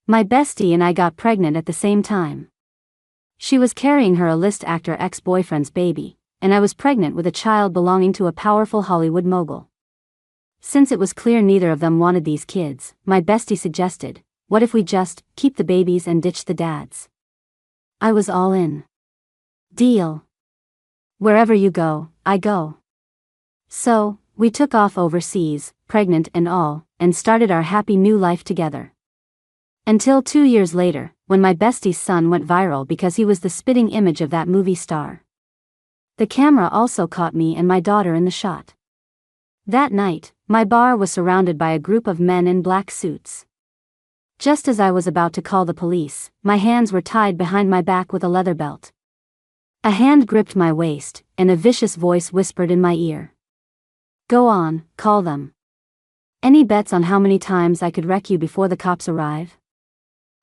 My bestie and I got pregnant at the same time. She was carrying her A-list actor ex-boyfriend's baby, and I was pregnant with a child belonging to a powerful Hollywood mogul. Since it was clear neither of them wanted these kids, my bestie suggested, what if we just keep the babies and ditch the dads? I was all in. Deal. Wherever you go, I go. So, we took off overseas, pregnant and all, and started our happy new life together. Until 2 years later, when my bestie's son went viral because he was the spitting image of that movie star. The camera also caught me and my daughter in the shot. That night, my bar was surrounded by a group of men in black suits. Just as I was about to call the police, my hands were tied behind my back with a leather belt. A hand gripped my waist, and a vicious voice whispered in my ear. Go on, call them. Any bets on how many times I could wreck you before the cops arrive?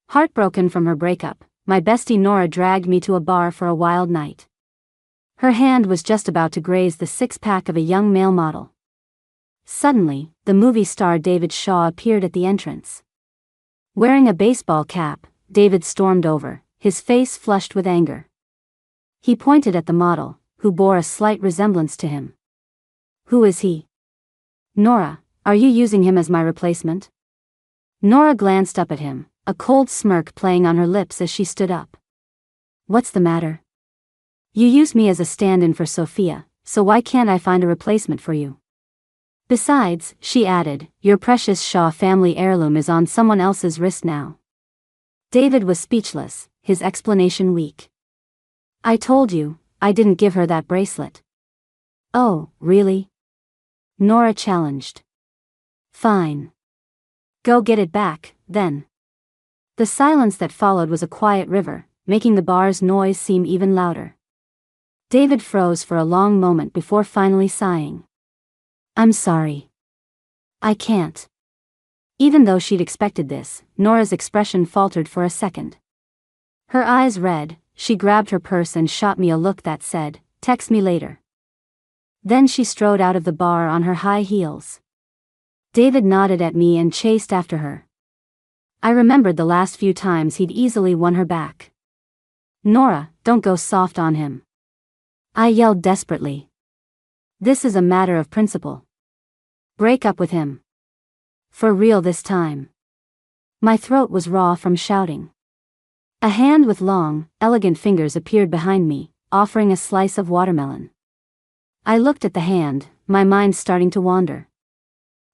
Heartbroken from her breakup, my bestie Nora dragged me to a bar for a wild night. Her hand was just about to graze the six-pack of a young male model. Suddenly, the movie star David Shaw appeared at the entrance. Wearing a baseball cap, David stormed over, his face flushed with anger. He pointed at the model, who bore a slight resemblance to him. Who is he? Nora, are you using him as my replacement? Nora glanced up at him, a cold smirk playing on her lips as she stood up. What's the matter? You used me as a stand-in for Sophia, so why can't I find a replacement for you? Besides, she added, your precious Shaw family heirloom is on someone else's wrist now. David was speechless, his explanation weak. I told you, I didn't give her that bracelet. Oh, really? Nora challenged. Fine. Go get it back, then. The silence that followed was a quiet river, making the bar's noise seem even louder. David froze for a long moment before finally sighing. I'm sorry. I can't. Even though she'd expected this, Nora's expression faltered for a second. Her eyes red, she grabbed her purse and shot me a look that said, text me later. Then she strode out of the bar on her high heels. David nodded at me and chased after her. I remembered the last few times he'd easily won her back. Nora, don't go soft on him. I yelled desperately. This is a matter of principle. Break up with him. For real this time. My throat was raw from shouting. A hand with long, elegant fingers appeared behind me, offering a slice of watermelon. I looked at the hand, my mind starting to wander.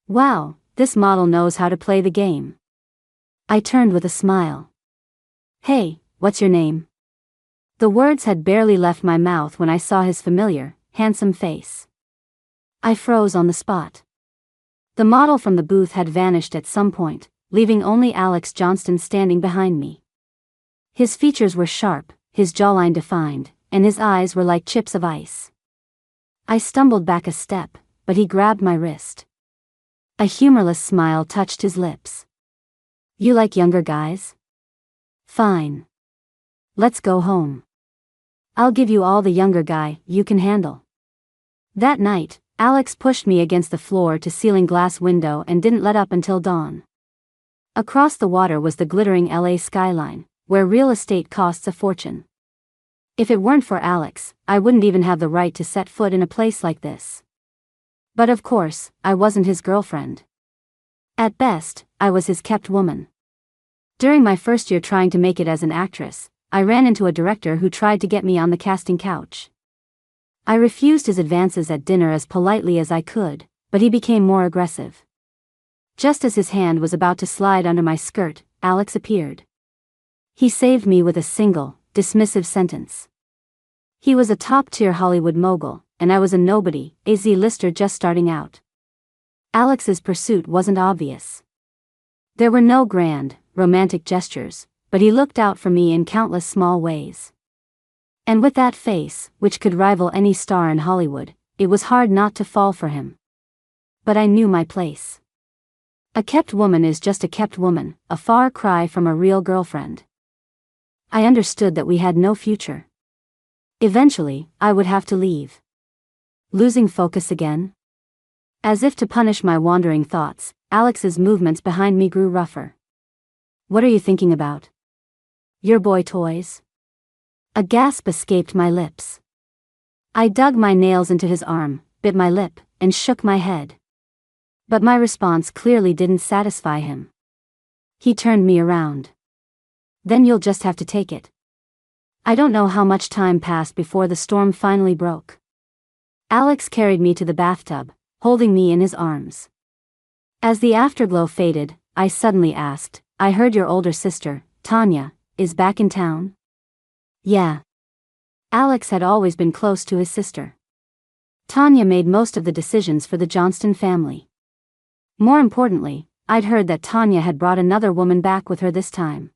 Wow, this model knows how to play the game. I turned with a smile. Hey, what's your name? The words had barely left my mouth when I saw his familiar, handsome face. I froze on the spot. The model from the booth had vanished at some point, leaving only Alex Johnston standing behind me. His features were sharp, his jawline defined, and his eyes were like chips of ice. I stumbled back a step, but he grabbed my wrist. A humorless smile touched his lips. You like younger guys? Fine. Let's go home. I'll give you all the younger guy you can handle. That night, Alex pushed me against the floor-to-ceiling glass window and didn't let up until dawn. Across the water was the glittering LA skyline, where real estate costs a fortune. If it weren't for Alex, I wouldn't even have the right to set foot in a place like this. But of course, I wasn't his girlfriend. At best, I was his kept woman. During my first year trying to make it as an actress, I ran into a director who tried to get me on the casting couch. I refused his advances at dinner as politely as I could, but he became more aggressive. Just as his hand was about to slide under my skirt, Alex appeared. He saved me with a single, dismissive sentence. He was a top-tier Hollywood mogul, and I was a nobody, a Z-lister just starting out. Alex's pursuit wasn't obvious. There were no grand, romantic gestures, but he looked out for me in countless small ways. And with that face, which could rival any star in Hollywood, it was hard not to fall for him. But I knew my place. A kept woman is just a kept woman, a far cry from a real girlfriend. I understood that we had no future. Eventually, I would have to leave. Losing focus again? As if to punish my wandering thoughts, Alex's movements behind me grew rougher. What are you thinking about? Your boy toys? A gasp escaped my lips. I dug my nails into his arm, bit my lip, and shook my head. But my response clearly didn't satisfy him. He turned me around. Then you'll just have to take it. I don't know how much time passed before the storm finally broke. Alex carried me to the bathtub, holding me in his arms. As the afterglow faded, I suddenly asked, I heard your older sister, Tanya, is back in town? Yeah. Alex had always been close to his sister. Tanya made most of the decisions for the Johnston family. More importantly, I'd heard that Tanya had brought another woman back with her this time.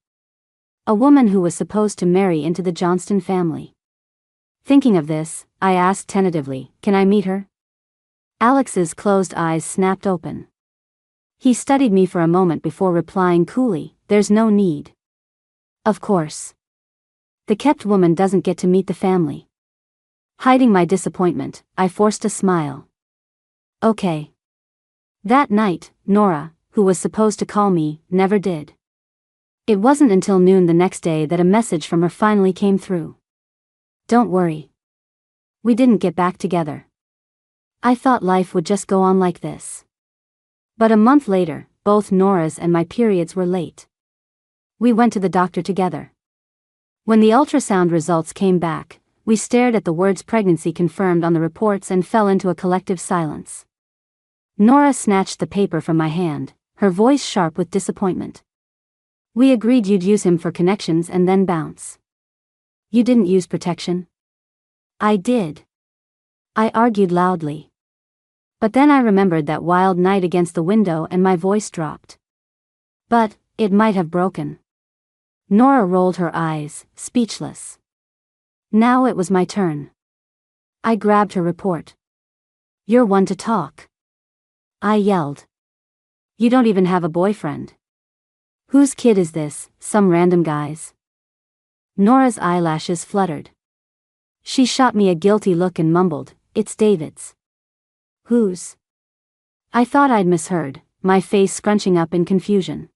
A woman who was supposed to marry into the Johnston family. Thinking of this, I asked tentatively, can I meet her? Alex's closed eyes snapped open. He studied me for a moment before replying coolly, there's no need. Of course. The kept woman doesn't get to meet the family. Hiding my disappointment, I forced a smile. Okay. That night, Nora, who was supposed to call me, never did. It wasn't until noon the next day that a message from her finally came through. Don't worry. We didn't get back together. I thought life would just go on like this. But a month later, both Nora's and my periods were late. We went to the doctor together. When the ultrasound results came back, we stared at the words pregnancy confirmed on the reports and fell into a collective silence. Nora snatched the paper from my hand, her voice sharp with disappointment. We agreed you'd use him for connections and then bounce. You didn't use protection? I did. I argued loudly. But then I remembered that wild night against the window and my voice dropped. But, it might have broken. Nora rolled her eyes, speechless. Now it was my turn. I grabbed her report. You're one to talk. I yelled. You don't even have a boyfriend. Whose kid is this, some random guy's? Nora's eyelashes fluttered. She shot me a guilty look and mumbled, it's David's. Whose? I thought I'd misheard, my face scrunching up in confusion.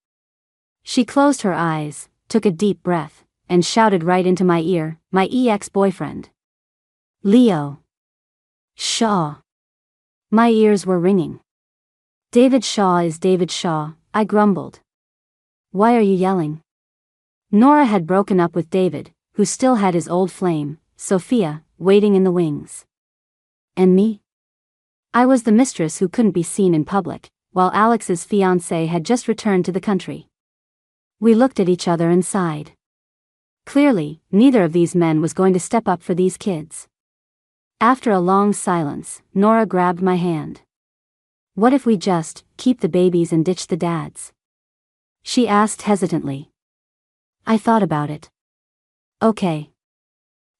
She closed her eyes, took a deep breath, and shouted right into my ear, my ex-boyfriend. Leo. Shaw. My ears were ringing. David Shaw is David Shaw, I grumbled. Why are you yelling? Nora had broken up with David, who still had his old flame, Sophia, waiting in the wings. And me? I was the mistress who couldn't be seen in public, while Alex's fiancé had just returned to the country. We looked at each other and sighed. Clearly, neither of these men was going to step up for these kids. After a long silence, Nora grabbed my hand. What if we just keep the babies and ditch the dads? She asked hesitantly. I thought about it. Okay.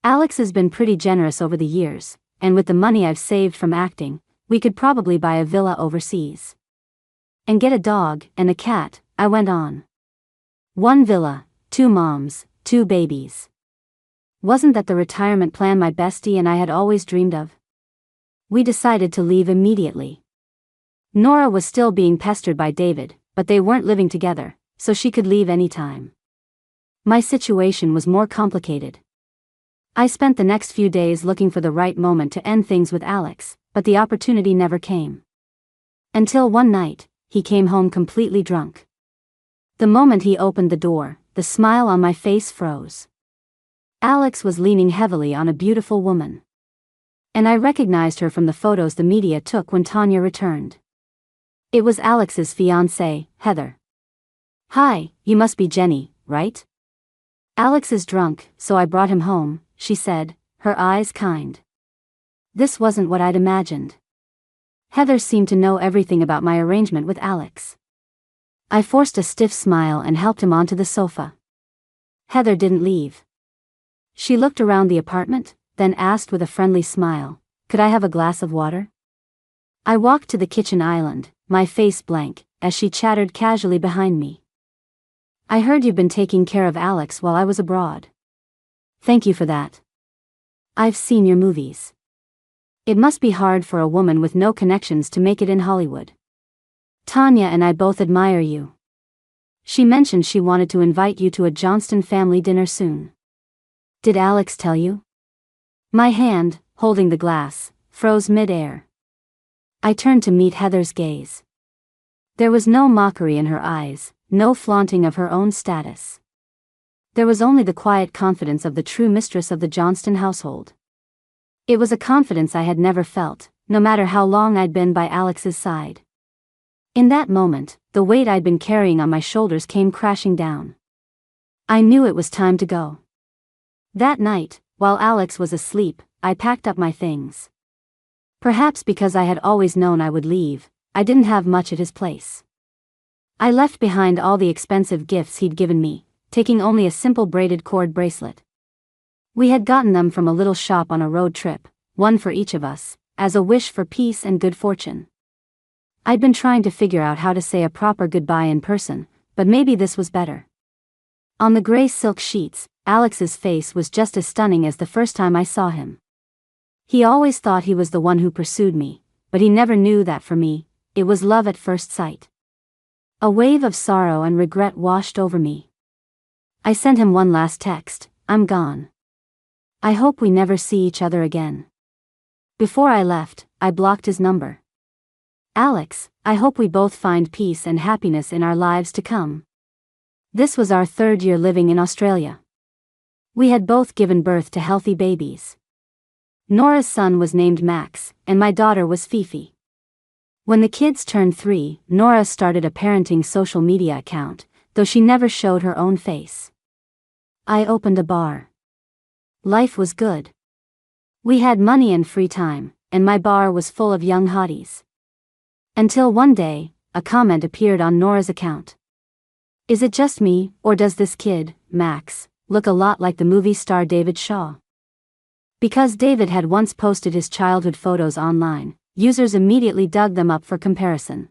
Alex has been pretty generous over the years, and with the money I've saved from acting, we could probably buy a villa overseas. And get a dog and a cat, I went on. One villa, 2 moms, 2 babies. Wasn't that the retirement plan my bestie and I had always dreamed of? We decided to leave immediately. Nora was still being pestered by David, but they weren't living together, so she could leave anytime. My situation was more complicated. I spent the next few days looking for the right moment to end things with Alex, but the opportunity never came. Until one night, he came home completely drunk. The moment he opened the door, the smile on my face froze. Alex was leaning heavily on a beautiful woman. And I recognized her from the photos the media took when Tanya returned. It was Alex's fiancée, Heather. Hi, you must be Jenny, right? Alex is drunk, so I brought him home, she said, her eyes kind. This wasn't what I'd imagined. Heather seemed to know everything about my arrangement with Alex. I forced a stiff smile and helped him onto the sofa. Heather didn't leave. She looked around the apartment, then asked with a friendly smile, could I have a glass of water? I walked to the kitchen island, my face blank, as she chattered casually behind me. I heard you've been taking care of Alex while I was abroad. Thank you for that. I've seen your movies. It must be hard for a woman with no connections to make it in Hollywood. Tanya and I both admire you. She mentioned she wanted to invite you to a Johnston family dinner soon. Did Alex tell you? My hand, holding the glass, froze mid-air. I turned to meet Heather's gaze. There was no mockery in her eyes, no flaunting of her own status. There was only the quiet confidence of the true mistress of the Johnston household. It was a confidence I had never felt, no matter how long I'd been by Alex's side. In that moment, the weight I'd been carrying on my shoulders came crashing down. I knew it was time to go. That night, while Alex was asleep, I packed up my things. Perhaps because I had always known I would leave, I didn't have much at his place. I left behind all the expensive gifts he'd given me, taking only a simple braided cord bracelet. We had gotten them from a little shop on a road trip, one for each of us, as a wish for peace and good fortune. I'd been trying to figure out how to say a proper goodbye in person, but maybe this was better. On the gray silk sheets, Alex's face was just as stunning as the first time I saw him. He always thought he was the one who pursued me, but he never knew that for me, it was love at first sight. A wave of sorrow and regret washed over me. I sent him one last text, "I'm gone. I hope we never see each other again." Before I left, I blocked his number. Alex, I hope we both find peace and happiness in our lives to come. This was our 3rd year living in Australia. We had both given birth to healthy babies. Nora's son was named Max, and my daughter was Fifi. When the kids turned 3, Nora started a parenting social media account, though she never showed her own face. I opened a bar. Life was good. We had money and free time, and my bar was full of young hotties. Until one day, a comment appeared on Nora's account. "Is it just me, or does this kid, Max, look a lot like the movie star David Shaw?" Because David had once posted his childhood photos online, users immediately dug them up for comparison.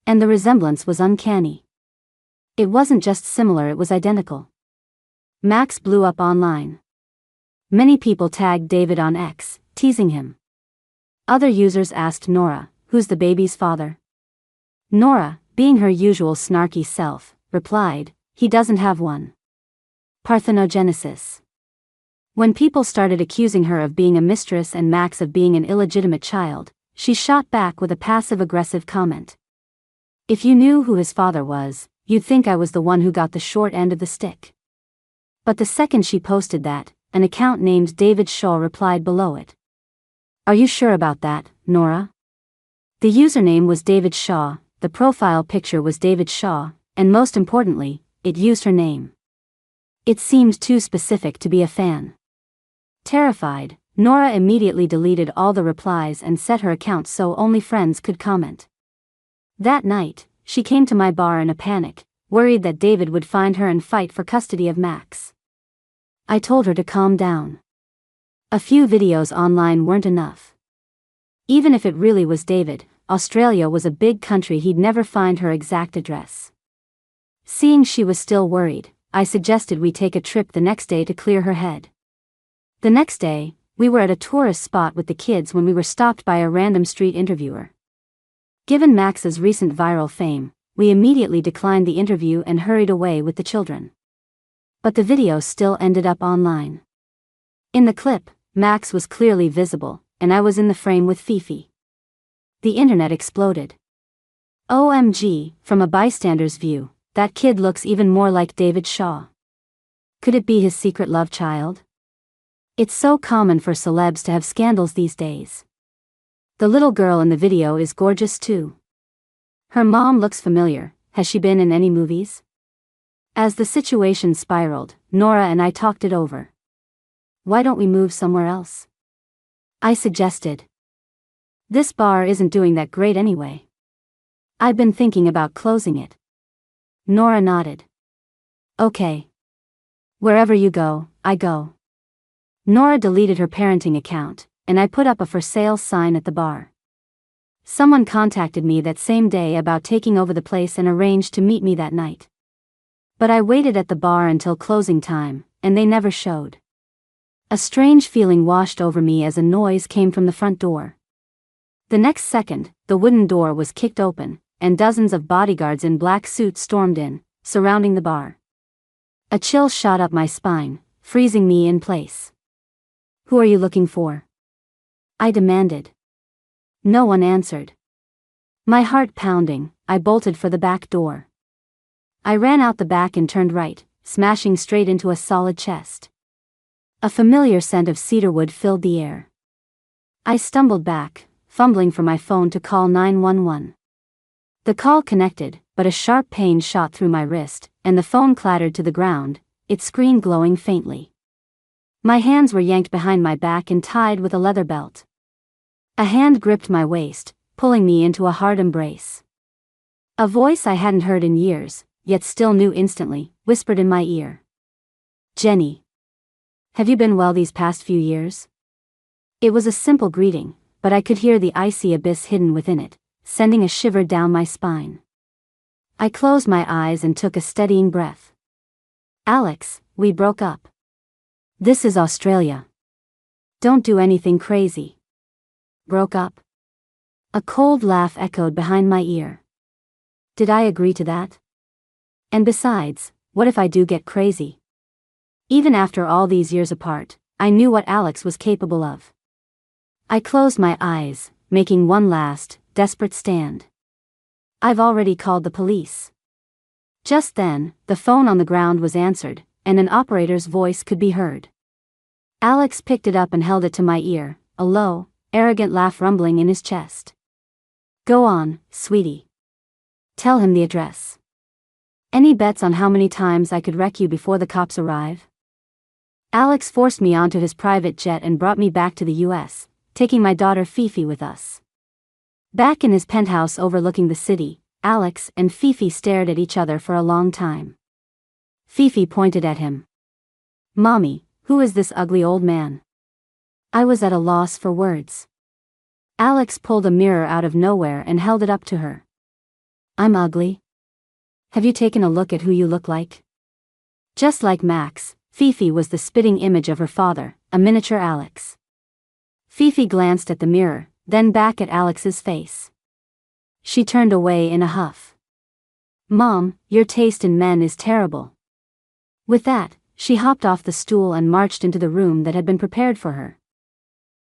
And the resemblance was uncanny. It wasn't just similar, it was identical. Max blew up online. Many people tagged David on X, teasing him. Other users asked Nora, "Who's the baby's father?" Nora, being her usual snarky self, replied, "He doesn't have one." Parthenogenesis. When people started accusing her of being a mistress and Max of being an illegitimate child, she shot back with a passive-aggressive comment. "If you knew who his father was, you'd think I was the one who got the short end of the stick." But the second she posted that, an account named David Shaw replied below it. "Are you sure about that, Nora?" The username was David Shaw, the profile picture was David Shaw, and most importantly, it used her name. It seemed too specific to be a fan. Terrified, Nora immediately deleted all the replies and set her account so only friends could comment. That night, she came to my bar in a panic, worried that David would find her and fight for custody of Max. I told her to calm down. A few videos online weren't enough. Even if it really was David, Australia was a big country, he'd never find her exact address. Seeing she was still worried, I suggested we take a trip the next day to clear her head. The next day, we were at a tourist spot with the kids when we were stopped by a random street interviewer. Given Max's recent viral fame, we immediately declined the interview and hurried away with the children. But the video still ended up online. In the clip, Max was clearly visible, and I was in the frame with Fifi. The internet exploded. OMG, from a bystander's view, that kid looks even more like David Shaw. Could it be his secret love child? It's so common for celebs to have scandals these days. The little girl in the video is gorgeous too. Her mom looks familiar. Has she been in any movies? As the situation spiraled, Nora and I talked it over. Why don't we move somewhere else? I suggested. This bar isn't doing that great anyway. I've been thinking about closing it. Nora nodded. Okay. Wherever you go, I go. Nora deleted her parenting account, and I put up a for sale sign at the bar. Someone contacted me that same day about taking over the place and arranged to meet me that night. But I waited at the bar until closing time, and they never showed. A strange feeling washed over me as a noise came from the front door. The next second, the wooden door was kicked open, and dozens of bodyguards in black suits stormed in, surrounding the bar. A chill shot up my spine, freezing me in place. "Who are you looking for?" I demanded. No one answered. My heart pounding, I bolted for the back door. I ran out the back and turned right, smashing straight into a solid chest. A familiar scent of cedarwood filled the air. I stumbled back, fumbling for my phone to call 911. The call connected, but a sharp pain shot through my wrist, and the phone clattered to the ground, its screen glowing faintly. My hands were yanked behind my back and tied with a leather belt. A hand gripped my waist, pulling me into a hard embrace. A voice I hadn't heard in years, yet still knew instantly, whispered in my ear. "Jenny. Have you been well these past few years?" It was a simple greeting, but I could hear the icy abyss hidden within it, sending a shiver down my spine. I closed my eyes and took a steadying breath. "Alex, we broke up. This is Australia. Don't do anything crazy." "Broke up?" A cold laugh echoed behind my ear. Did I agree to that? And besides, what if I do get crazy? Even after all these years apart, I knew what Alex was capable of. I closed my eyes, making one last, desperate stand. "I've already called the police." Just then, the phone on the ground was answered, and an operator's voice could be heard. Alex picked it up and held it to my ear, a low, arrogant laugh rumbling in his chest. "Go on, sweetie. Tell him the address. Any bets on how many times I could wreck you before the cops arrive?" Alex forced me onto his private jet and brought me back to the US, taking my daughter Fifi with us. Back in his penthouse overlooking the city, Alex and Fifi stared at each other for a long time. Fifi pointed at him. "Mommy, who is this ugly old man?" I was at a loss for words. Alex pulled a mirror out of nowhere and held it up to her. "I'm ugly? Have you taken a look at who you look like?" Just like Max, Fifi was the spitting image of her father, a miniature Alex. Fifi glanced at the mirror, then back at Alex's face. She turned away in a huff. "Mom, your taste in men is terrible." With that, she hopped off the stool and marched into the room that had been prepared for her.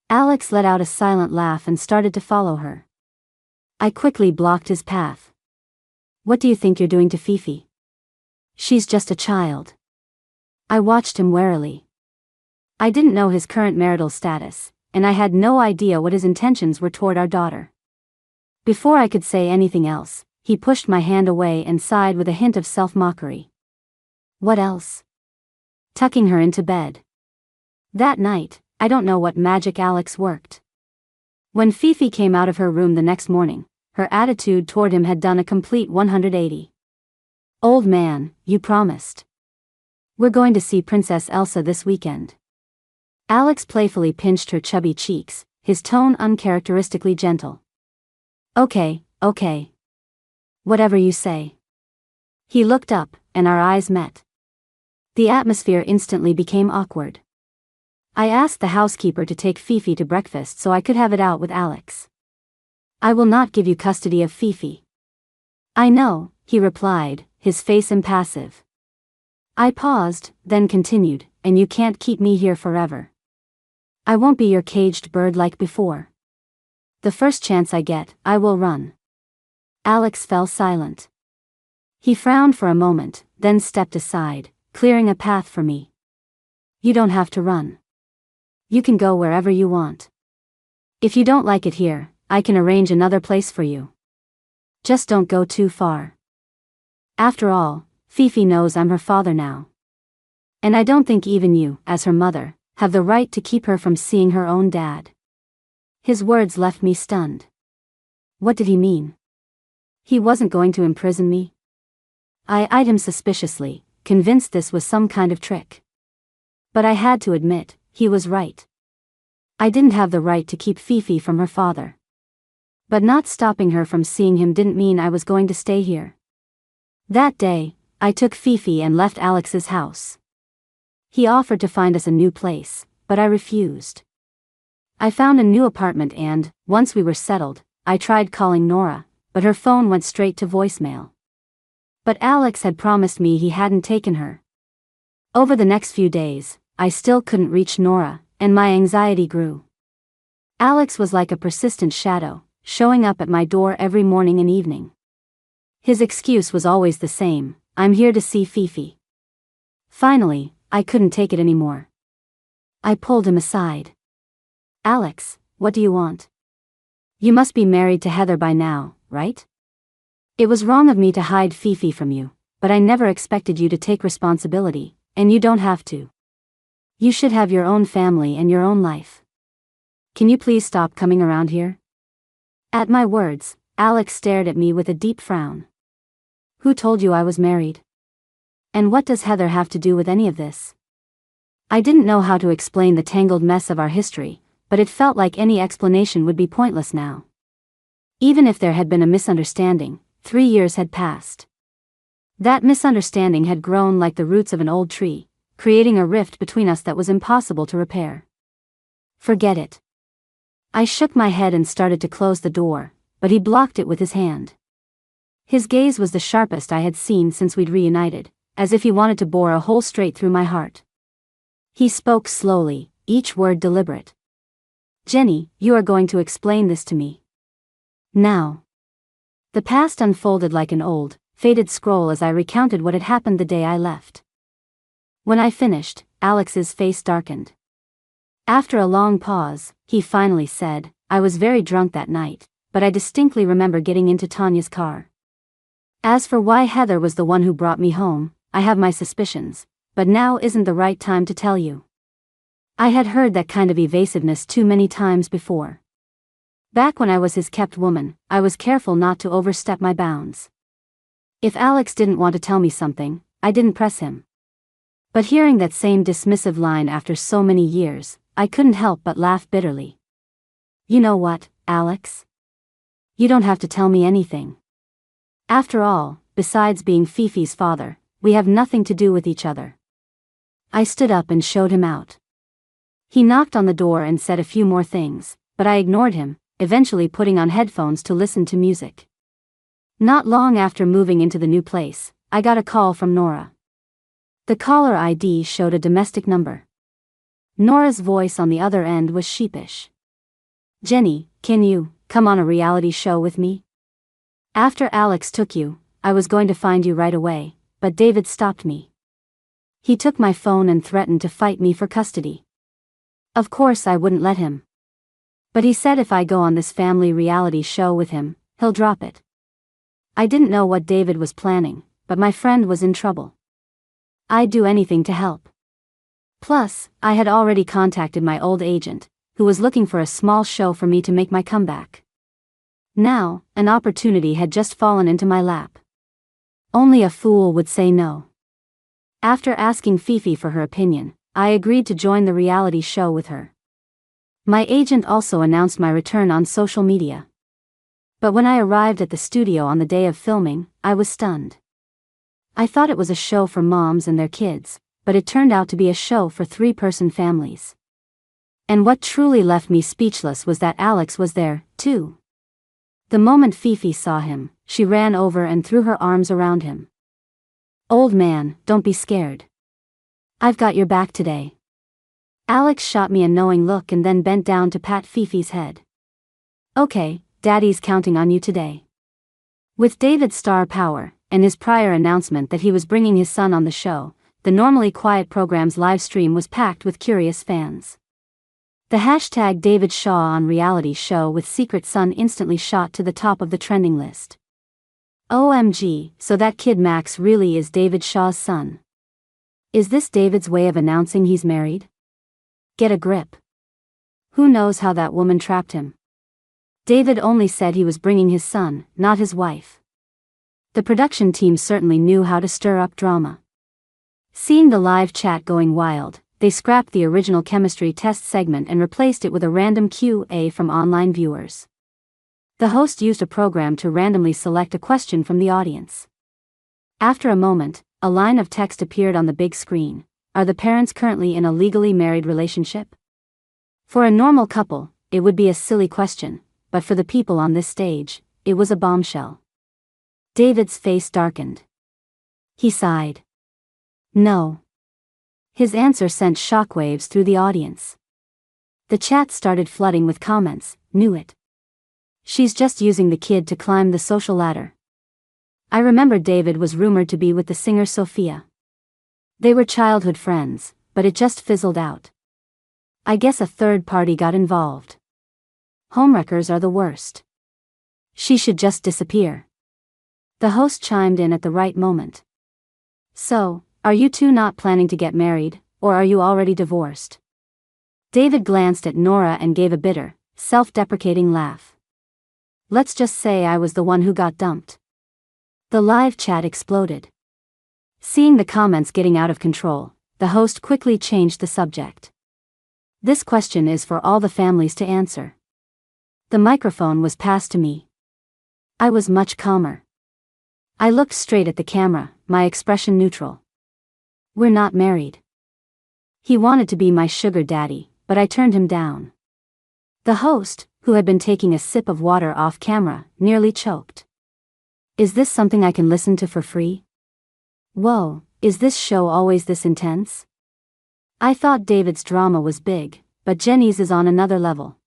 Alex let out a silent laugh and started to follow her. I quickly blocked his path. "What do you think you're doing to Fifi? She's just a child." I watched him warily. I didn't know his current marital status, and I had no idea what his intentions were toward our daughter. Before I could say anything else, he pushed my hand away and sighed with a hint of self-mockery. "What else?" "Tucking her into bed." That night, I don't know what magic Alex worked. When Fifi came out of her room the next morning, her attitude toward him had done a complete 180. "Old man, you promised. We're going to see Princess Elsa this weekend." Alex playfully pinched her chubby cheeks, his tone uncharacteristically gentle. Okay. Whatever you say." He looked up, and our eyes met. The atmosphere instantly became awkward. I asked the housekeeper to take Fifi to breakfast so I could have it out with Alex. "I will not give you custody of Fifi." "I know," he replied, his face impassive. I paused, then continued, "And you can't keep me here forever. I won't be your caged bird like before. The first chance I get, I will run." Alex fell silent. He frowned for a moment, then stepped aside, clearing a path for me. "You don't have to run. You can go wherever you want. If you don't like it here, I can arrange another place for you. Just don't go too far. After all, Fifi knows I'm her father now. And I don't think even you, as her mother, have the right to keep her from seeing her own dad." His words left me stunned. What did he mean? He wasn't going to imprison me? I eyed him suspiciously, convinced this was some kind of trick. But I had to admit, he was right. I didn't have the right to keep Fifi from her father. But not stopping her from seeing him didn't mean I was going to stay here. That day, I took Fifi and left Alex's house. He offered to find us a new place, but I refused. I found a new apartment and, once we were settled, I tried calling Nora, but her phone went straight to voicemail. But Alex had promised me he hadn't taken her. Over the next few days, I still couldn't reach Nora, and my anxiety grew. Alex was like a persistent shadow, showing up at my door every morning and evening. His excuse was always the same: I'm here to see Fifi. Finally, I couldn't take it anymore. I pulled him aside. Alex, what do you want? You must be married to Heather by now, right? It was wrong of me to hide Fifi from you, but I never expected you to take responsibility, and you don't have to. You should have your own family and your own life. Can you please stop coming around here? At my words, Alex stared at me with a deep frown. Who told you I was married? And what does Heather have to do with any of this? I didn't know how to explain the tangled mess of our history, but it felt like any explanation would be pointless now. Even if there had been a misunderstanding, 3 years had passed. That misunderstanding had grown like the roots of an old tree, creating a rift between us that was impossible to repair. Forget it. I shook my head and started to close the door, but he blocked it with his hand. His gaze was the sharpest I had seen since we'd reunited, as if he wanted to bore a hole straight through my heart. He spoke slowly, each word deliberate. Jenny, you are going to explain this to me. Now. The past unfolded like an old, faded scroll as I recounted what had happened the day I left. When I finished, Alex's face darkened. After a long pause, he finally said, I was very drunk that night, but I distinctly remember getting into Tanya's car. As for why Heather was the one who brought me home, I have my suspicions, but now isn't the right time to tell you. I had heard that kind of evasiveness too many times before. Back when I was his kept woman, I was careful not to overstep my bounds. If Alex didn't want to tell me something, I didn't press him. But hearing that same dismissive line after so many years, I couldn't help but laugh bitterly. You know what, Alex? You don't have to tell me anything. After all, besides being Fifi's father, we have nothing to do with each other. I stood up and showed him out. He knocked on the door and said a few more things, but I ignored him, eventually putting on headphones to listen to music. Not long after moving into the new place, I got a call from Nora. The caller ID showed a domestic number. Nora's voice on the other end was sheepish. Jenny, can you come on a reality show with me? After Alex took you, I was going to find you right away, but David stopped me. He took my phone and threatened to fight me for custody. Of course I wouldn't let him. But he said if I go on this family reality show with him, he'll drop it. I didn't know what David was planning, but my friend was in trouble. I'd do anything to help. Plus, I had already contacted my old agent, who was looking for a small show for me to make my comeback. Now, an opportunity had just fallen into my lap. Only a fool would say no. After asking Fifi for her opinion, I agreed to join the reality show with her. My agent also announced my return on social media. But when I arrived at the studio on the day of filming, I was stunned. I thought it was a show for moms and their kids, but it turned out to be a show for 3-person families. And what truly left me speechless was that Alex was there, too. The moment Fifi saw him, she ran over and threw her arms around him. Old man, don't be scared. I've got your back today. Alex shot me a knowing look and then bent down to pat Fifi's head. Okay, Daddy's counting on you today. With David's star power, and his prior announcement that he was bringing his son on the show, the normally quiet program's live stream was packed with curious fans. The hashtag David Shaw on reality show with secret son instantly shot to the top of the trending list. OMG, so that kid Max really is David Shaw's son. Is this David's way of announcing he's married? Get a grip. Who knows how that woman trapped him? David only said he was bringing his son, not his wife. The production team certainly knew how to stir up drama. Seeing the live chat going wild, they scrapped the original chemistry test segment and replaced it with a random Q&A from online viewers. The host used a program to randomly select a question from the audience. After a moment, a line of text appeared on the big screen. Are the parents currently in a legally married relationship? For a normal couple, it would be a silly question, but for the people on this stage, it was a bombshell. David's face darkened. He sighed. No. His answer sent shockwaves through the audience. The chat started flooding with comments. Knew it. She's just using the kid to climb the social ladder. I remember David was rumored to be with the singer Sophia. They were childhood friends, but it just fizzled out. I guess a third party got involved. Homewreckers are the worst. She should just disappear. The host chimed in at the right moment. So, are you two not planning to get married, or are you already divorced? David glanced at Nora and gave a bitter, self-deprecating laugh. Let's just say I was the one who got dumped. The live chat exploded. Seeing the comments getting out of control, the host quickly changed the subject. This question is for all the families to answer. The microphone was passed to me. I was much calmer. I looked straight at the camera, my expression neutral. We're not married. He wanted to be my sugar daddy, but I turned him down. The host, who had been taking a sip of water off camera, nearly choked. Is this something I can listen to for free? Whoa, is this show always this intense? I thought David's drama was big, but Jenny's is on another level.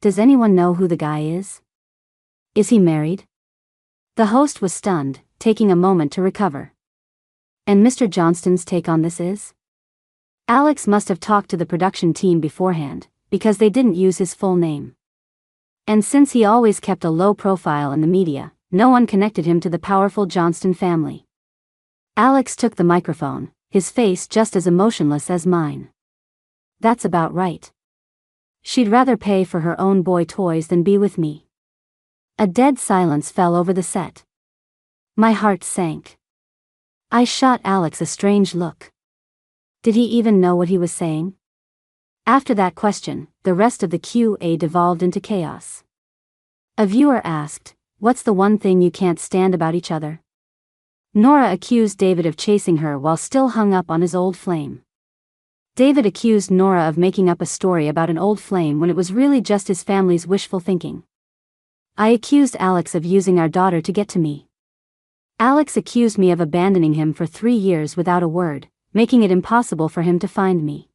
Does anyone know who the guy is? Is he married? The host was stunned, taking a moment to recover. And Mr. Johnston's take on this is? Alex must have talked to the production team beforehand, because they didn't use his full name. And since he always kept a low profile in the media, no one connected him to the powerful Johnston family. Alex took the microphone, his face just as emotionless as mine. That's about right. She'd rather pay for her own boy toys than be with me. A dead silence fell over the set. My heart sank. I shot Alex a strange look. Did he even know what he was saying? After that question, the rest of the Q&A devolved into chaos. A viewer asked, "What's the one thing you can't stand about each other?" Nora accused David of chasing her while still hung up on his old flame. David accused Nora of making up a story about an old flame when it was really just his family's wishful thinking. I accused Alex of using our daughter to get to me. Alex accused me of abandoning him for 3 years without a word, making it impossible for him to find me.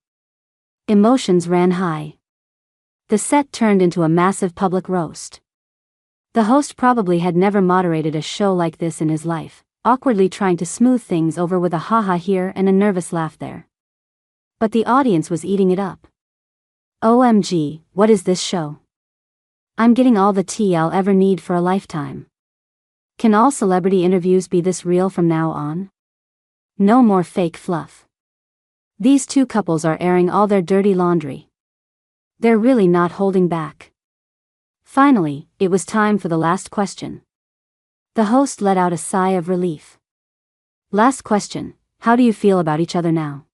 Emotions ran high. The set turned into a massive public roast. The host probably had never moderated a show like this in his life, awkwardly trying to smooth things over with a haha here and a nervous laugh there. But the audience was eating it up. OMG, what is this show? I'm getting all the tea I'll ever need for a lifetime. Can all celebrity interviews be this real from now on? No more fake fluff. These two couples are airing all their dirty laundry. They're really not holding back. Finally, it was time for the last question. The host let out a sigh of relief. Last question, how do you feel about each other now?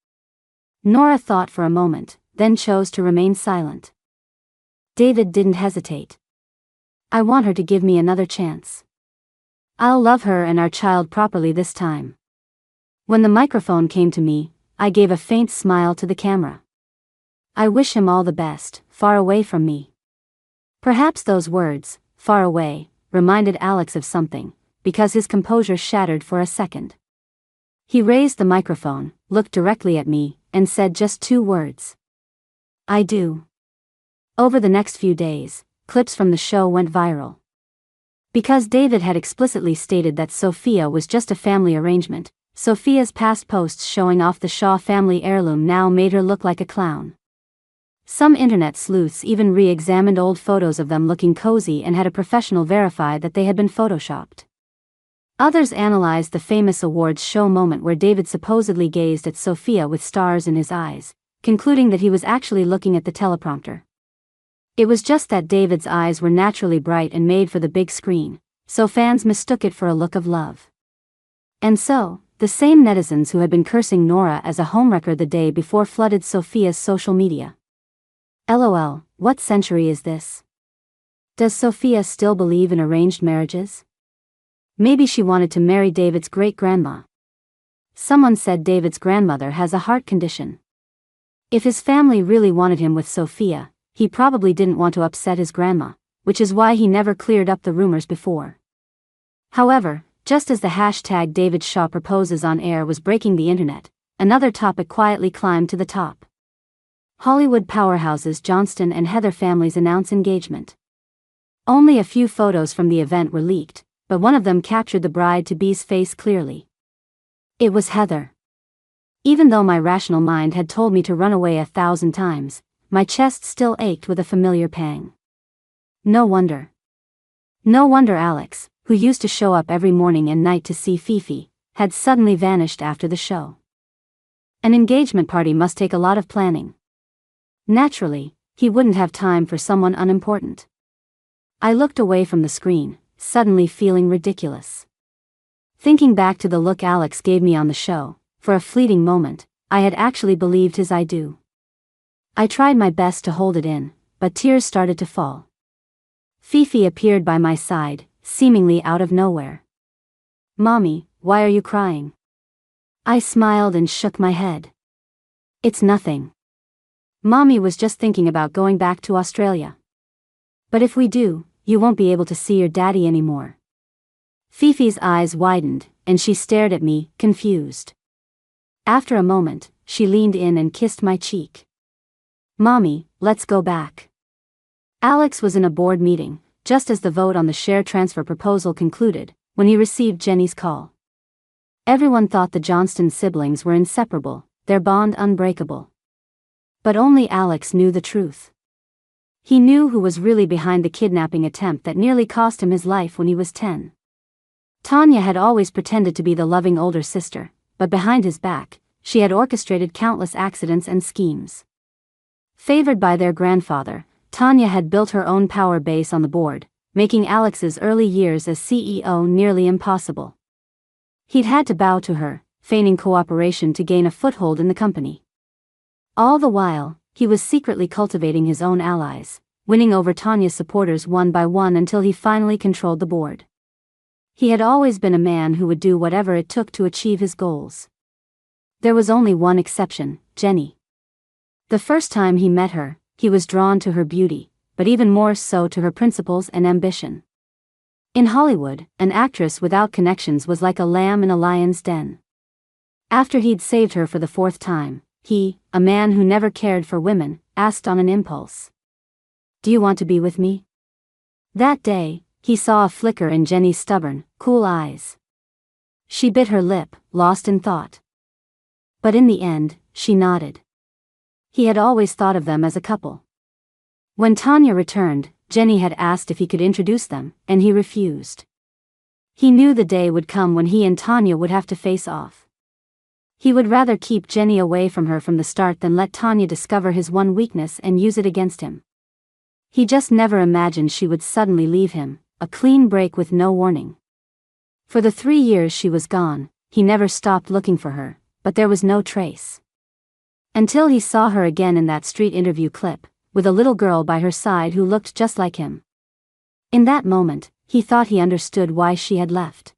Nora thought for a moment, then chose to remain silent. David didn't hesitate. I want her to give me another chance. I'll love her and our child properly this time. When the microphone came to me, I gave a faint smile to the camera. I wish him all the best, far away from me. Perhaps those words, far away, reminded Alex of something, because his composure shattered for a second. He raised the microphone, looked directly at me, and said just 2 words. I do. Over the next few days, clips from the show went viral. Because David had explicitly stated that Sophia was just a family arrangement, Sophia's past posts showing off the Shaw family heirloom now made her look like a clown. Some internet sleuths even re-examined old photos of them looking cozy and had a professional verify that they had been photoshopped. Others analyzed the famous awards show moment where David supposedly gazed at Sophia with stars in his eyes, concluding that he was actually looking at the teleprompter. It was just that David's eyes were naturally bright and made for the big screen, so fans mistook it for a look of love. And so, the same netizens who had been cursing Nora as a homewrecker the day before flooded Sophia's social media. LOL, what century is this? Does Sophia still believe in arranged marriages? Maybe she wanted to marry David's great-grandma. Someone said David's grandmother has a heart condition. If his family really wanted him with Sophia, he probably didn't want to upset his grandma, which is why he never cleared up the rumors before. However, Just as the hashtag David Shaw proposes on air was breaking the internet, another topic quietly climbed to the top. Hollywood powerhouses Johnston and Heather families announce engagement. Only a few photos from the event were leaked, but one of them captured the bride-to-be's face clearly. It was Heather. Even though my rational mind had told me to run away 1,000 times, my chest still ached with a familiar pang. No wonder. No wonder Alex, who used to show up every morning and night to see Fifi, had suddenly vanished after the show. An engagement party must take a lot of planning. Naturally, he wouldn't have time for someone unimportant. I looked away from the screen, suddenly feeling ridiculous. Thinking back to the look Alex gave me on the show, for a fleeting moment, I had actually believed his I do. I tried my best to hold it in, but tears started to fall. Fifi appeared by my side, seemingly out of nowhere. "Mommy, why are you crying?" I smiled and shook my head. "It's nothing. Mommy was just thinking about going back to Australia. But if we do, you won't be able to see your daddy anymore." Fifi's eyes widened, and she stared at me, confused. After a moment, she leaned in and kissed my cheek. "Mommy, let's go back." Alex was in a board meeting, just as the vote on the share transfer proposal concluded, when he received Jenny's call. Everyone thought the Johnston siblings were inseparable, their bond unbreakable. But only Alex knew the truth. He knew who was really behind the kidnapping attempt that nearly cost him his life when he was 10. Tanya had always pretended to be the loving older sister, but behind his back, she had orchestrated countless accidents and schemes. Favored by their grandfather, Tanya had built her own power base on the board, making Alex's early years as CEO nearly impossible. He'd had to bow to her, feigning cooperation to gain a foothold in the company. All the while, he was secretly cultivating his own allies, winning over Tanya's supporters one by one until he finally controlled the board. He had always been a man who would do whatever it took to achieve his goals. There was only one exception, Jenny. The first time he met her, he was drawn to her beauty, but even more so to her principles and ambition. In Hollywood, an actress without connections was like a lamb in a lion's den. After he'd saved her for the 4th time, he, a man who never cared for women, asked on an impulse, "Do you want to be with me?" That day, he saw a flicker in Jenny's stubborn, cool eyes. She bit her lip, lost in thought. But in the end, she nodded. He had always thought of them as a couple. When Tanya returned, Jenny had asked if he could introduce them, and he refused. He knew the day would come when he and Tanya would have to face off. He would rather keep Jenny away from her from the start than let Tanya discover his one weakness and use it against him. He just never imagined she would suddenly leave him, a clean break with no warning. For the 3 years she was gone, he never stopped looking for her, but there was no trace. Until he saw her again in that street interview clip, with a little girl by her side who looked just like him. In that moment, he thought he understood why she had left.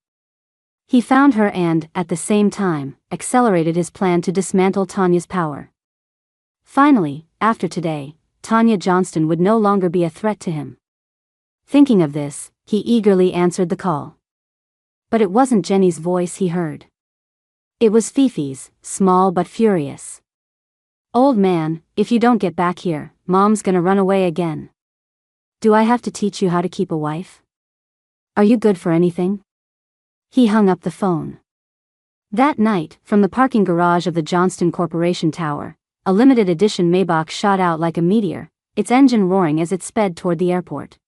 He found her and, at the same time, accelerated his plan to dismantle Tanya's power. Finally, after today, Tanya Johnston would no longer be a threat to him. Thinking of this, he eagerly answered the call. But it wasn't Jenny's voice he heard. It was Fifi's, small but furious. "Old man, if you don't get back here, Mom's gonna run away again. Do I have to teach you how to keep a wife? Are you good for anything?" He hung up the phone. That night, from the parking garage of the Johnston Corporation Tower, a limited edition Maybach shot out like a meteor, its engine roaring as it sped toward the airport.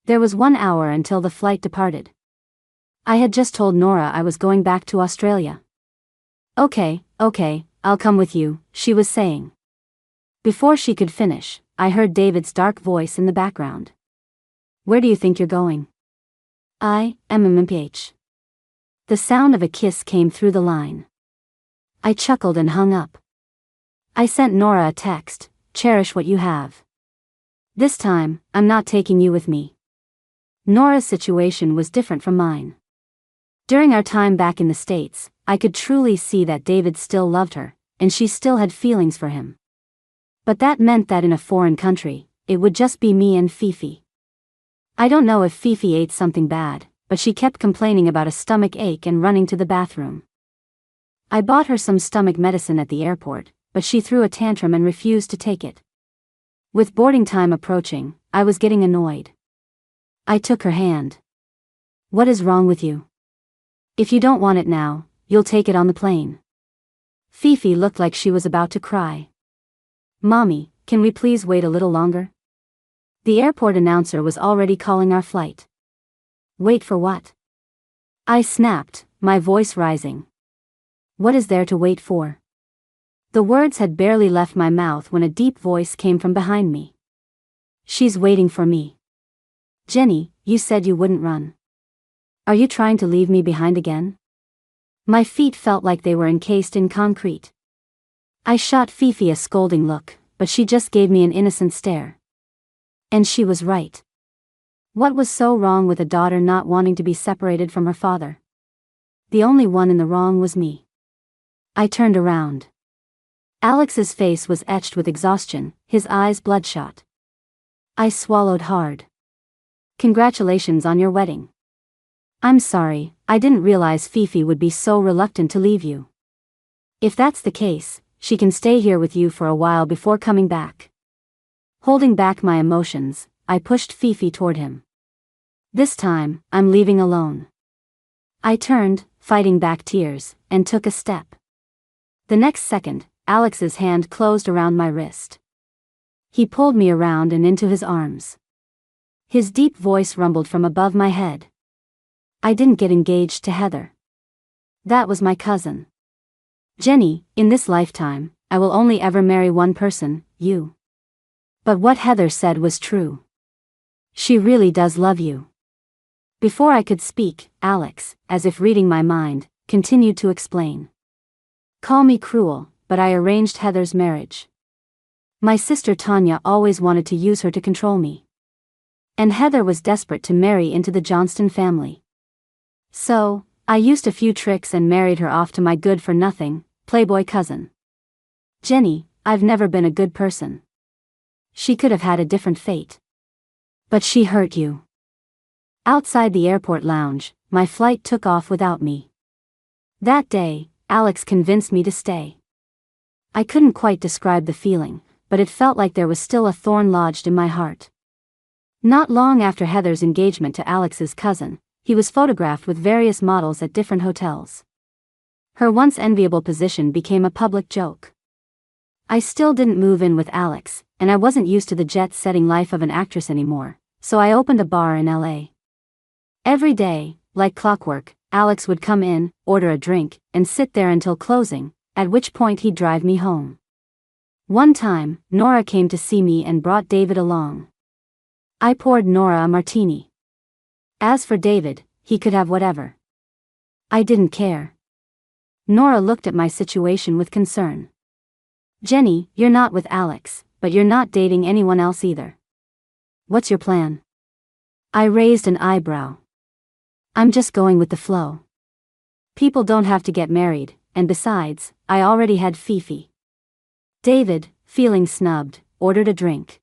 There was 1 hour until the flight departed. I had just told Nora I was going back to Australia. Okay, I'll come with you," she was saying. Before she could finish, I heard David's dark voice in the background. "Where do you think you're going?" "I am MPH." The sound of a kiss came through the line. I chuckled and hung up. I sent Nora a text, "Cherish what you have. This time, I'm not taking you with me." Nora's situation was different from mine. During our time back in the States, I could truly see that David still loved her, and she still had feelings for him. But that meant that in a foreign country, it would just be me and Fifi. I don't know if Fifi ate something bad, but she kept complaining about a stomach ache and running to the bathroom. I bought her some stomach medicine at the airport, but she threw a tantrum and refused to take it. With boarding time approaching, I was getting annoyed. I took her hand. "What is wrong with you? If you don't want it now, you'll take it on the plane." Fifi looked like she was about to cry. "Mommy, can we please wait a little longer?" The airport announcer was already calling our flight. "Wait for what?" I snapped, my voice rising. "What is there to wait for?" The words had barely left my mouth when a deep voice came from behind me. "She's waiting for me." "Jenny, you said you wouldn't run. Are you trying to leave me behind again?" My feet felt like they were encased in concrete. I shot Fifi a scolding look, but she just gave me an innocent stare. And she was right. What was so wrong with a daughter not wanting to be separated from her father? The only one in the wrong was me. I turned around. Alex's face was etched with exhaustion, his eyes bloodshot. I swallowed hard. "Congratulations on your wedding." "I'm sorry, I didn't realize Fifi would be so reluctant to leave you." "If that's the case, she can stay here with you for a while before coming back." Holding back my emotions, I pushed Fifi toward him. "This time, I'm leaving alone." I turned, fighting back tears, and took a step. The next second, Alex's hand closed around my wrist. He pulled me around and into his arms. His deep voice rumbled from above my head. "I didn't get engaged to Heather. That was my cousin. Jenny, in this lifetime, I will only ever marry one person, you." But what Heather said was true. She really does love you. Before I could speak, Alex, as if reading my mind, continued to explain. "Call me cruel, but I arranged Heather's marriage. My sister Tanya always wanted to use her to control me. And Heather was desperate to marry into the Johnston family. So, I used a few tricks and married her off to my good-for-nothing, playboy cousin. Jenny, I've never been a good person. She could have had a different fate. But she hurt you." Outside the airport lounge, my flight took off without me. That day, Alex convinced me to stay. I couldn't quite describe the feeling, but it felt like there was still a thorn lodged in my heart. Not long after Heather's engagement to Alex's cousin, he was photographed with various models at different hotels. Her once enviable position became a public joke. I still didn't move in with Alex, and I wasn't used to the jet-setting life of an actress anymore, so I opened a bar in LA. Every day, like clockwork, Alex would come in, order a drink, and sit there until closing, at which point he'd drive me home. One time, Nora came to see me and brought David along. I poured Nora a martini. As for David, he could have whatever. I didn't care. Nora looked at my situation with concern. "Jenny, you're not with Alex, but you're not dating anyone else either. What's your plan?" I raised an eyebrow. "I'm just going with the flow. People don't have to get married, and besides, I already had Fifi." David, feeling snubbed, ordered a drink.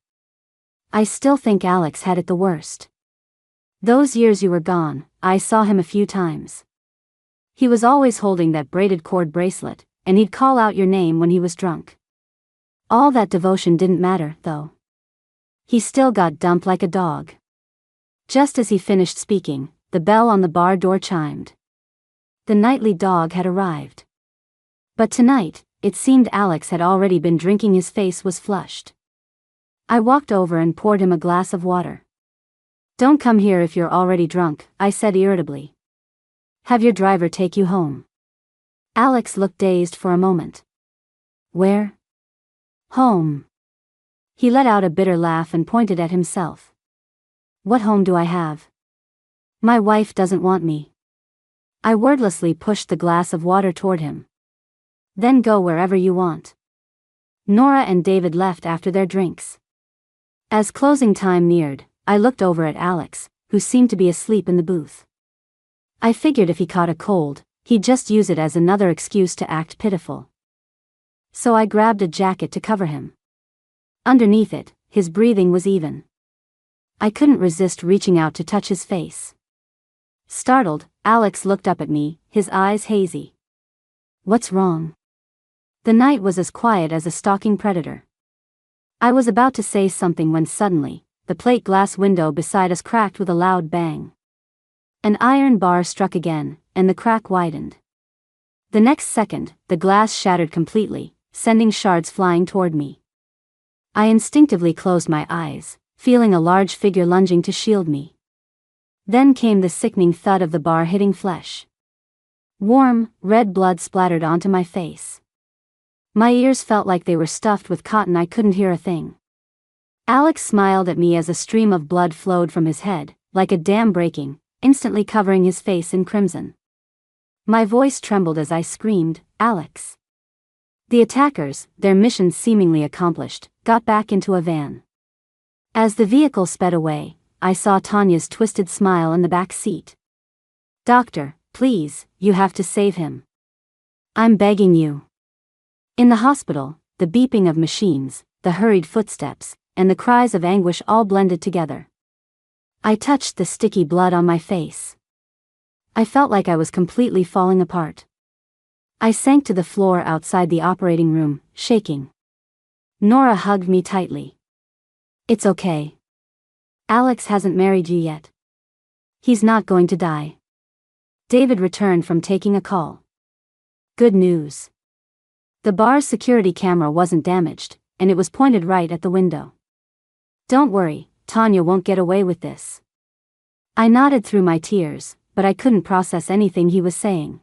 "I still think Alex had it the worst. Those years you were gone, I saw him a few times. He was always holding that braided cord bracelet, and he'd call out your name when he was drunk. All that devotion didn't matter, though. He still got dumped like a dog." Just as he finished speaking, the bell on the bar door chimed. The nightly dog had arrived. But tonight, it seemed Alex had already been drinking. His face was flushed. I walked over and poured him a glass of water. "Don't come here if you're already drunk," I said irritably. "Have your driver take you home." Alex looked dazed for a moment. "Where?" "Home." He let out a bitter laugh and pointed at himself. "What home do I have? My wife doesn't want me." I wordlessly pushed the glass of water toward him. "Then go wherever you want." Nora and David left after their drinks. As closing time neared, I looked over at Alex, who seemed to be asleep in the booth. I figured if he caught a cold, he'd just use it as another excuse to act pitiful. So I grabbed a jacket to cover him. Underneath it, his breathing was even. I couldn't resist reaching out to touch his face. Startled, Alex looked up at me, his eyes hazy. What's wrong? The night was as quiet as a stalking predator. I was about to say something when suddenly, the plate glass window beside us cracked with a loud bang. An iron bar struck again, and the crack widened. The next second, the glass shattered completely, sending shards flying toward me. I instinctively closed my eyes, feeling a large figure lunging to shield me. Then came the sickening thud of the bar hitting flesh. Warm, red blood splattered onto my face. My ears felt like they were stuffed with cotton. I couldn't hear a thing. Alex smiled at me as a stream of blood flowed from his head, like a dam breaking, instantly covering his face in crimson. My voice trembled as I screamed, "Alex!" The attackers, their mission seemingly accomplished, got back into a van. As the vehicle sped away, I saw Tanya's twisted smile in the back seat. "Doctor, please, you have to save him. I'm begging you." In the hospital, the beeping of machines, the hurried footsteps, and the cries of anguish all blended together. I touched the sticky blood on my face. I felt like I was completely falling apart. I sank to the floor outside the operating room, shaking. Nora hugged me tightly. "It's okay. Alex hasn't married you yet. He's not going to die." David returned from taking a call. "Good news. The bar's security camera wasn't damaged, and it was pointed right at the window. Don't worry, Tanya won't get away with this." I nodded through my tears, but I couldn't process anything he was saying.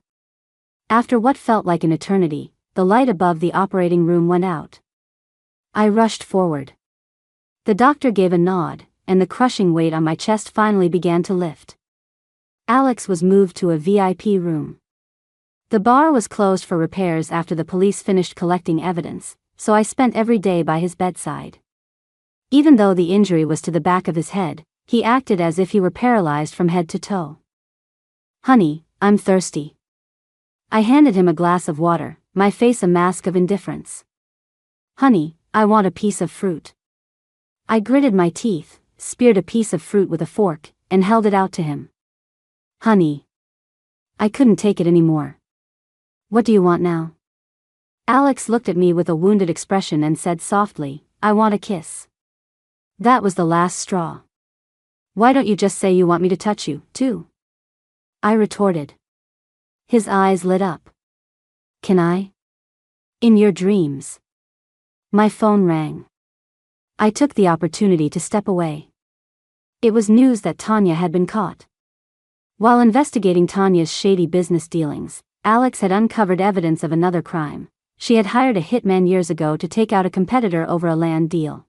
After what felt like an eternity, the light above the operating room went out. I rushed forward. The doctor gave a nod, and the crushing weight on my chest finally began to lift. Alex was moved to a VIP room. The bar was closed for repairs after the police finished collecting evidence, so I spent every day by his bedside. Even though the injury was to the back of his head, he acted as if he were paralyzed from head to toe. "Honey, I'm thirsty." I handed him a glass of water, my face a mask of indifference. "Honey, I want a piece of fruit." I gritted my teeth, speared a piece of fruit with a fork, and held it out to him. "Honey." I couldn't take it anymore. "What do you want now?" Alex looked at me with a wounded expression and said softly, "I want a kiss." That was the last straw. "Why don't you just say you want me to touch you, too?" I retorted. His eyes lit up. "Can I?" "In your dreams." My phone rang. I took the opportunity to step away. It was news that Tanya had been caught. While investigating Tanya's shady business dealings, Alex had uncovered evidence of another crime. She had hired a hitman years ago to take out a competitor over a land deal.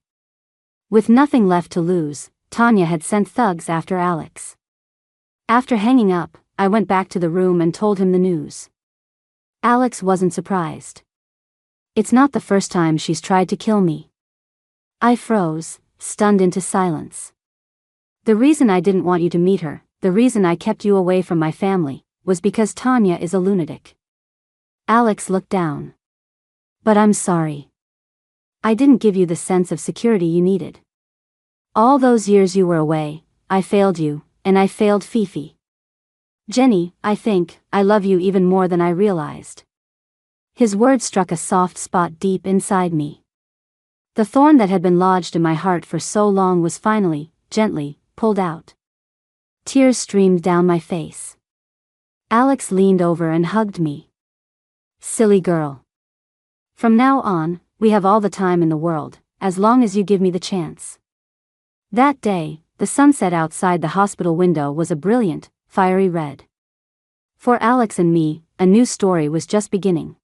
With nothing left to lose, Tanya had sent thugs after Alex. After hanging up, I went back to the room and told him the news. Alex wasn't surprised. "It's not the first time she's tried to kill me." I froze, stunned into silence. "The reason I didn't want you to meet her, the reason I kept you away from my family, was because Tanya is a lunatic." Alex looked down. "But I'm sorry. I didn't give you the sense of security you needed. All those years you were away, I failed you, and I failed Fifi. Jenny, I think, I love you even more than I realized." His words struck a soft spot deep inside me. The thorn that had been lodged in my heart for so long was finally, gently, pulled out. Tears streamed down my face. Alex leaned over and hugged me. "Silly girl. From now on, we have all the time in the world, as long as you give me the chance." That day, the sunset outside the hospital window was a brilliant, fiery red. For Alex and me, a new story was just beginning.